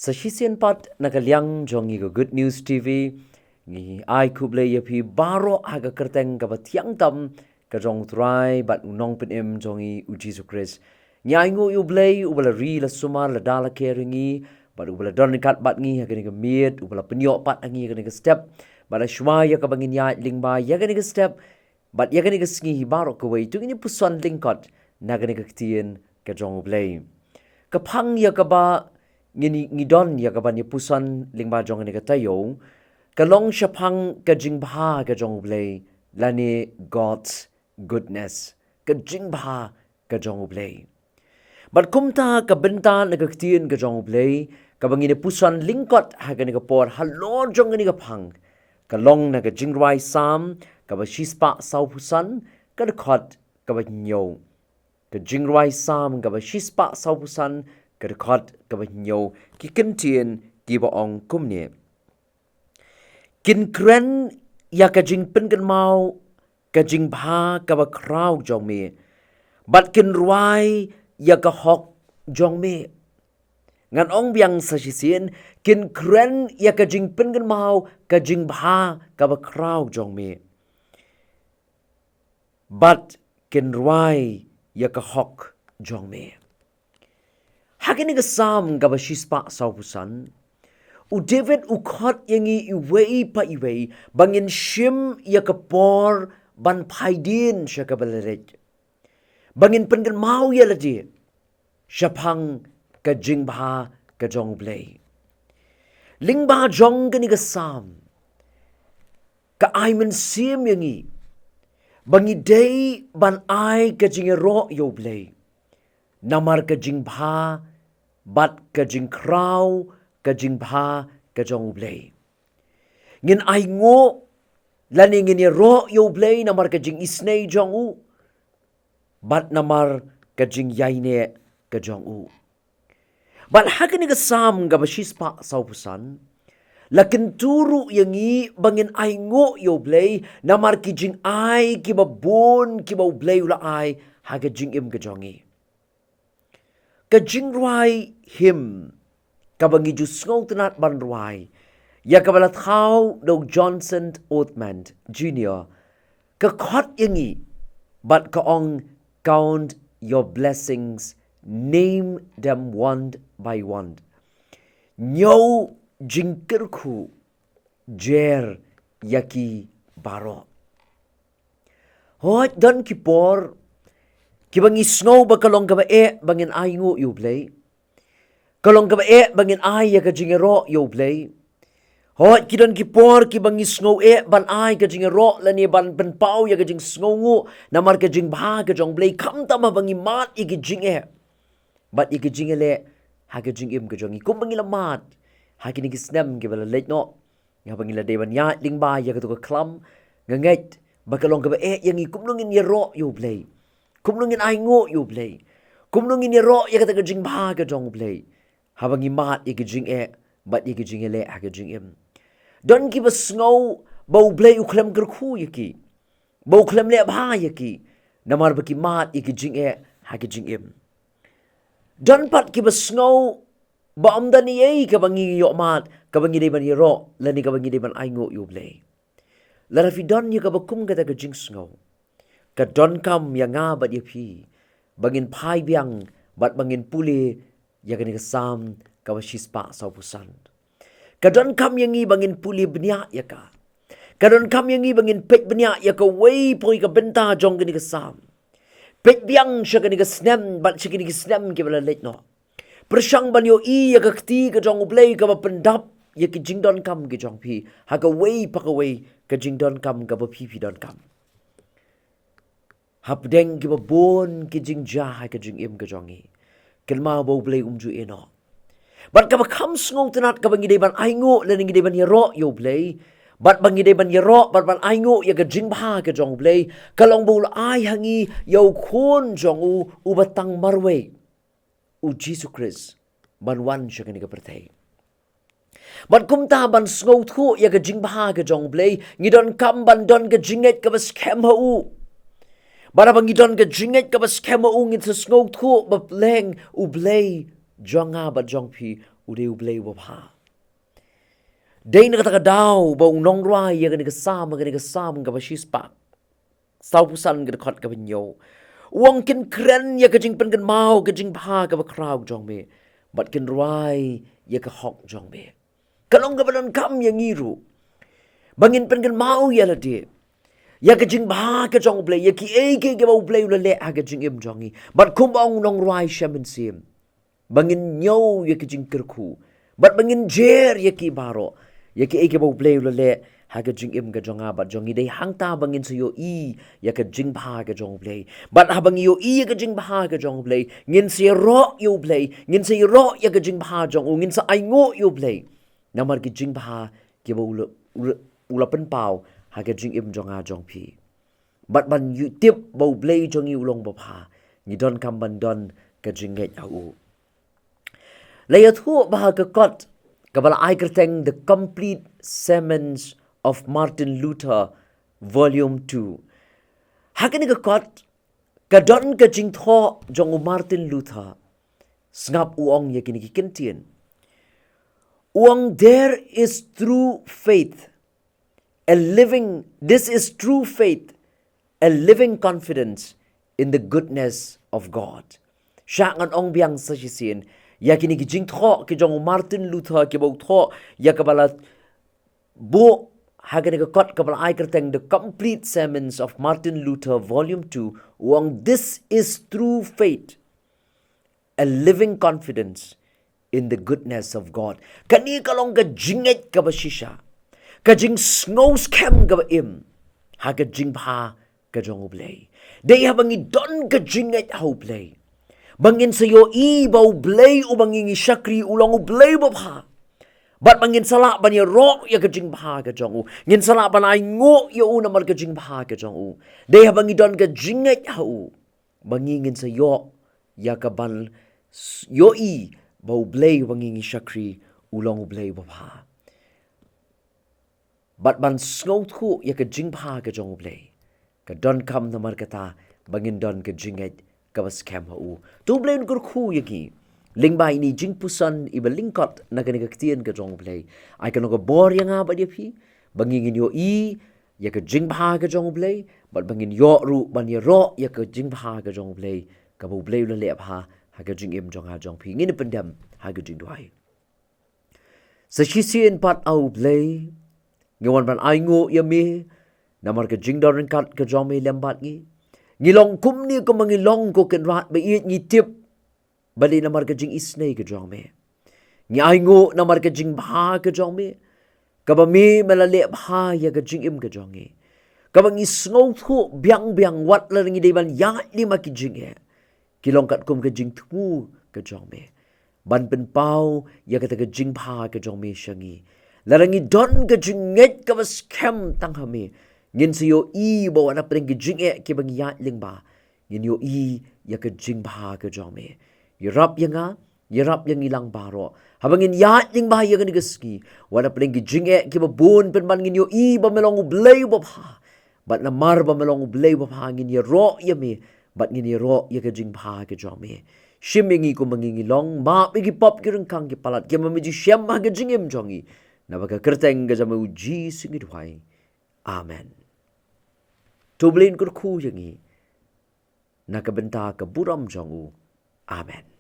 Sa Syiem pat nakaliang jongi go Good News TV ngi ai ku Blei yapi baro haga kyrteng ka tiang tam ka jong trai bat nong penem jongi U Khrist. Nyai ngu U Blei u bala ri la sumar la dala keringi bat u bala don kat bat ngi haga ni miet u bala penyo pat ngi haga ni step bala shwa ya ka bangin ya lingba ya ga ni step bat ya ga ni sngi baro ko wei tu ni puson lyngkot naga ni Ka Ktien ka jong U Blei. Kapang ya ka ba ngidon ya ka ba ni puson lingba jong ni ka tayo kalong shapang ka jingpha ka jong U Blei lani God's goodness ka jingpha ka jong U Blei. But kumta ka benta na Ka Ktien ka jong U Blei ka bangi ni puson lyngkot ha ka ni ka por halor jong ni ka pang kalong na ka jingrai Salm ka ba shispa sau pusan ka khot ka ba nyo ka jingrai Salm ka ba shispa sau pusan ka khot ka ba nyo ki kentien ki ba ong kumne kin kren ya ka jing pen kan mau ka jing bha ka ba kraw jong me bat kin ruai ya ka hok jong me ngan ong biang sa Syiem kin kren ya ka jing pen kan mau ka jing bha ka ba kraw jong me bat kin ruai ya ka hok jong me hakini ka Salm ka ba shispa sau pusan u David u khot yangi iwei pa iwei bangin shim ya ka por ban paidin sya ka baleret bangin pengen mau ya ladi syapang ka jingpha ka jong U Blei lingba jong ka ni ka Salm ka ai mynsiem yangi bangi day ban ai ka jingero yo Blei namar ka jingpha bat ka jingkraw ka jingpha ka jong U Blei ngin ai ngo lani ngin ro yo Blei namar ka jing isnei jong u bat namar ka jing yaine ka jong u bat hakini ka Salm ka bashispa sau pusan lakin turu yangi bangin ai ngo yo Blei namar ki jing ai ki babon ki ba U Blei ula ai haga jingim ka jongi ka jingrai him ka bangi ju ngong tenat ban ruai ya ka bala thau do Johnson Othman Jr. ka khot yangi but ka ong count your blessings, name them one by one. Nyo jingkirku jer yaki baro. Hot don kipor kibangi snow ba kalong ka ba bangin ay ngu U Blei kalong ka ba bangin ay ya ka jingero U Blei hot kidon kipor kibangi snow ban ay ka jingero lani ban pau ya ka jing snow ngu namar ka jing bha ka jong Blei kam ta ma bangi mat igi jing bat igi jing le ha ka jing im ka jongi kum bangi la mat ha kini ki snem ki bala let no nga bangi la de ban ya lingba ya ka to ka klam nganget ba kalong ka ba yangi kumlungin yero U Blei kumlungin ay ngo U Blei kumlungin yero ya ka ta ka jing bha ka jong Blei ha bangi mat igi jing bat igi jing le ha ka jing im don ki ba snow ba U Blei u klem gerku yaki ba u klem le bha yaki namar ba ki mat igi jing ha ka jing im don pat ki ba snow ba amdani ka bangi yo mat ka bangi de ban yero lani ka bangi de ban ay ngo U Blei lara fi don ya ka ba kum ka ta ka jing snow ka don kam ya nga bat yapi bangin pai biang bat bangin puli ya ka ni ka Salm ka ba shispa sau pusan ka don kam yangi bangin puli benya ya ka don kam yangi bangin pek benya ya ka wei poi ka benta jong ka ni ka Salm pek biang sya ka ni ka snem bat sya ka ni ka snem ki bala let no persyang ban yo ya ka kti ka jong U Blei ka ba pendap ya ki jing don kam ki jong pi ha ka wei pa ka wei ka jing don kam ka ba pi don kam hapdeng ki ba bon ki jing ja ha ka jing im ka jongi kelma ba U Blei umju eno bat ka ba kam ngong tenat ka bangi de ban ai ngo le ngi de ban yero U Blei bat bangi de ban yero bat ban ai ngo ya ka jing bha ka jong Blei kalong bul ai hangi yo khon jong u batang marwe U Jisu Khrist ban wan sya ka ni ka perthei bat kumta ban ngau thu ya ka jing bha ka jong Blei ngidon kam ban don ka jinget ka ba scam ha u bara bangi don ka jinget ka ba scam ha u ngin sa ngau thu ba leng U Blei jonga ba jong pi ude U Blei bapa. Dei na kata daw ba nong ruai ya gani kasam ka bashispak. Sau pusan ka kot ka banyo. Uang kin kren ya ka jing pen kan mau ka jing pa ka ba kraw jong me. But kin ruai ya ka hok jong me. Kalong ka banan kam yang ngiru. Bangin pen kan mau ya la de. Ya ka jing ba ka jong Blei ya ki ke ba U Blei la le ha ka jing im jongi. But kumba nong ruai sya mynsiem. Bangin nyaw ya ki jing kerku. But bangin jer ya ki baro. Ya ki ba U Blei la le ha ka jing im ka jonga bat jongi dei hang ta bangin so yo ya ka jing ba ka jong Blei. But ha bang yo ya ka jing ba ka jong Blei. Ngin se ro yo Blei. Ngin se ro ya ka jing ba jong u ngin sa ai ngo yo Blei. Namar ki jing ba ki ba ula pen pau ha ka jing im jonga jong pi. But ban yu tip ba U Blei jong yu long ba pa. Ni don kam ban don ka jing nget au. Laya thu ba ka kot kabala ai kyrteng the complete sermons of Martin Luther volume 2. Hakani ka kot ka don ka jing tho jong Martin Luther ngap uong ya kini Ka Ktien. Uong there is true faith. This is true faith, a living confidence in the goodness of God. Siya ngan ong biang sa sisin, ya kini ki jing tho ki jong Martin Luther ki bau tho ya kabala bo hagani ka kot kabala ai kyrteng the complete sermons of Martin Luther volume 2 uang this is true faith, a living confidence in the goodness of God. Kani kalong ka jinget ka ba shisha, ka jing snow scam ka ba im, ha ka jing pa ka jong U Blei. Day habangi don ka jinget ha U Blei. Bangin sa yo ba U Blei o bangin shakri ulang U Blei ba pa. Bat bangin sala ban ya ro ya ka jing pa ka jong u. Ngin sala ban ai ngo yo u namar ka jing pa ka jong u. Day habangi don ka jinget ha U. Bangin sa yo ya ka ban yo ba U Blei bangin shakri ulang U Blei ba pa. Bat ban snow thu ya ka jing pa ka jong U Blei. Ka don kam namar kata bangin don ka jinget ka bas kem ha U. Tu Blei Un kurku ya ki. Lingba ini jingpuson iba lyngkot na Ka Ktien ka jong U Blei. Ai ka no ka bor yang nga ba dia pi. Bangin yo ya ka jing pa ka jong U Blei. Bat bangin yo ru ban ya ro ya ka jing pa ka jong U Blei. Ka ba U Blei la le pa ha ka jing im jong ha jong pi. Ngin pendam ha ka jing duai. Sa shisien pat au Blei. Ngawan ban ai ngo ya me. Namar ka jing dorin kat ka jong me lembat ngi. Ngilong kum ni ko mangilong ko ken rat ba iit ni tip. Bali namar ka jing isnay ka jong me. Ngi ai ngo namar ka jing bha ka jong me. Kaba me malale bha ya ka jing im ka jong e. Kaba ngi sngow thu biang wat la ngi ban ya lima ki jing e. Kilong kat kum ka jingthmu ka jong me. Ban pen pau ya ka ta ka jing bha ka jong me shangi. Larangi don ka jing nget ka bas kem tang ha me. Ngin siyo bawa na pring ki jing e ki bang ya ling ba. Ngin yo ya ka jing bha ka jong me. Iarap yang ilang baro. Habangin ya ling ba ya gani gaski. Wala pring ki jing e ki babun pen ban ngin yo ba melong U Blei ba pa. Bat na mar ba melong U Blei ba pa ngin ya ro ya me. Bat ngin ya ro ya ka jing bha ka jong me. Shimingi ko mangingilong ma bigi pop ki rengkang ki palat ki mamiji syem ha ka jingim jongi. Na baka kyrteng ka jama U Jisu ngi duhai. Amen. Tu Blei Un kurku yangi. Na kabenta ka buram jongu. Amen.